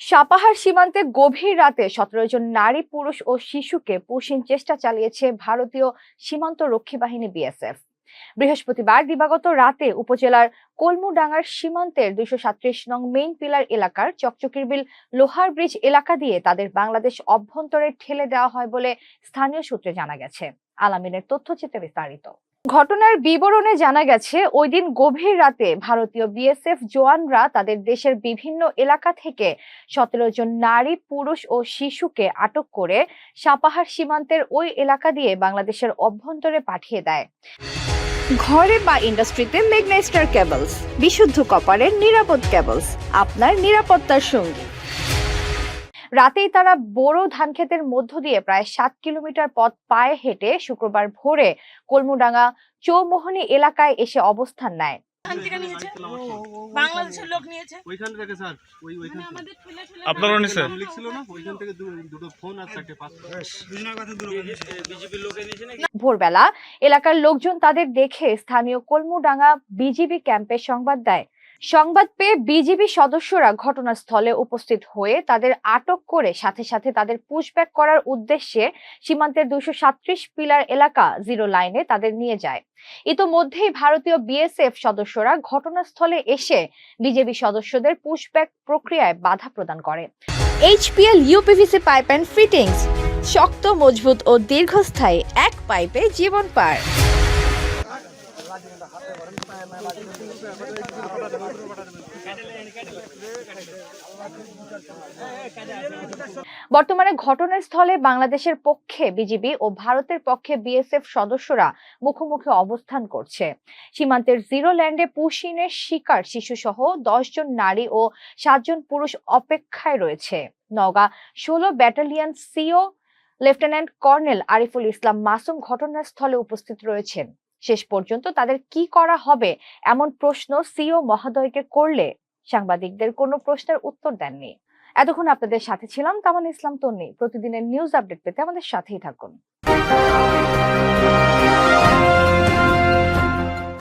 সাপাহার সীমান্তে গভীর রাতে ১৭ জন নারী, পুরুষ ও শিশুকে পুশিং চেষ্টা চালিয়েছে ভারতীয় সীমান্ত রক্ষী বাহিনী বিএসএফ। বৃহস্পতিবার দিবাগত রাতে উপজেলার কলমুডাঙ্গার সীমান্তের ২৩৭ নং মেইন পিলার এলাকার চকচকির বিল লোহার ব্রিজ এলাকা দিয়ে তাদের বাংলাদেশ অভ্যন্তরে ঠেলে দেওয়া হয় বলে স্থানীয় সূত্রে জানা গেছে। আলামিনের তথ্যচিত্রে বিস্তারিত। ঘটনার বিবরণে জানা গেছে, ওই দিন গভীর রাতে ভারতীয় বিএসএফ জওয়ানরা তাদের দেশের বিভিন্ন এলাকা থেকে ১৭ জন নারী, পুরুষ ও শিশুকে আটক করে সাপাহার সীমান্তের ওই এলাকা দিয়ে বাংলাদেশের অভ্যন্তরে পাঠিয়ে দেয়। ঘরে বা ইন্ডাস্ট্রিতে মেঘনা স্টার কেবলস, বিশুদ্ধ কপারের নিরাপদ কেবলস, আপনার নিরাপত্তার সঙ্গী। রাতেই তারা বোরো ধানক্ষেতের মধ্য দিয়ে প্রায় ৭ কিলোমিটার পথ পায়ে হেঁটে শুক্রবার ভোরে কলমুডাঙ্গা চৌমোহনী এলাকায় এসে অবস্থান নেয়। ভোরবেলা এলাকার লোকজন তাদের দেখে স্থানীয় কলমুডাঙ্গা বিজিবি ক্যাম্পে সংবাদ দেয়। সংবাদ পেয়ে বিজিবি সদস্যরা ঘটনাস্থলে উপস্থিত হয়ে তাদের আটক করে সাথে সাথে তাদের পুশব্যাক করার উদ্দেশ্যে সীমান্তের ২৩৭ পিলার এলাকা জিরো লাইনে তাদের নিয়ে যায়। ইতোমধ্যেই ভারতীয় বিএসএফ সদস্যরা ঘটনাস্থলে এসে বিজেপি সদস্যদের পুশব্যাক প্রক্রিয়ায় বাধা প্রদান করে। HPL uPVC pipe and fittings, শক্ত, মজবুত ও দীর্ঘস্থায়ী, এক পাইপে জীবন পার। বর্তমানে ঘটনাস্থলে বাংলাদেশের পক্ষে বিজিবি ও ভারতের পক্ষে বিএসএফ সদস্যরা মুখোমুখি অবস্থান করছে। সীমান্তের জিরো ল্যান্ডে পুশিনের শিকার শিশু সহ ১০ জন নারী ও ৭ জন পুরুষ অপেক্ষায় রয়েছে। Naogaon ১৬ battalion CO lieutenant colonel Ariful Islam Masum ঘটনাস্থলে উপস্থিত রয়েছেন। শেষ পর্যন্ত তাদের কি করা হবে এমন প্রশ্ন সিও মহোদয়কে করলে সাংবাদিকদের কোনো প্রশ্নের উত্তর দেননি। এতক্ষণ আপনাদের সাথে ছিলাম তামান ইসলাম তন্নি। প্রতিদিনের নিউজ আপডেট পেতে আমাদের সাথেই থাকুন।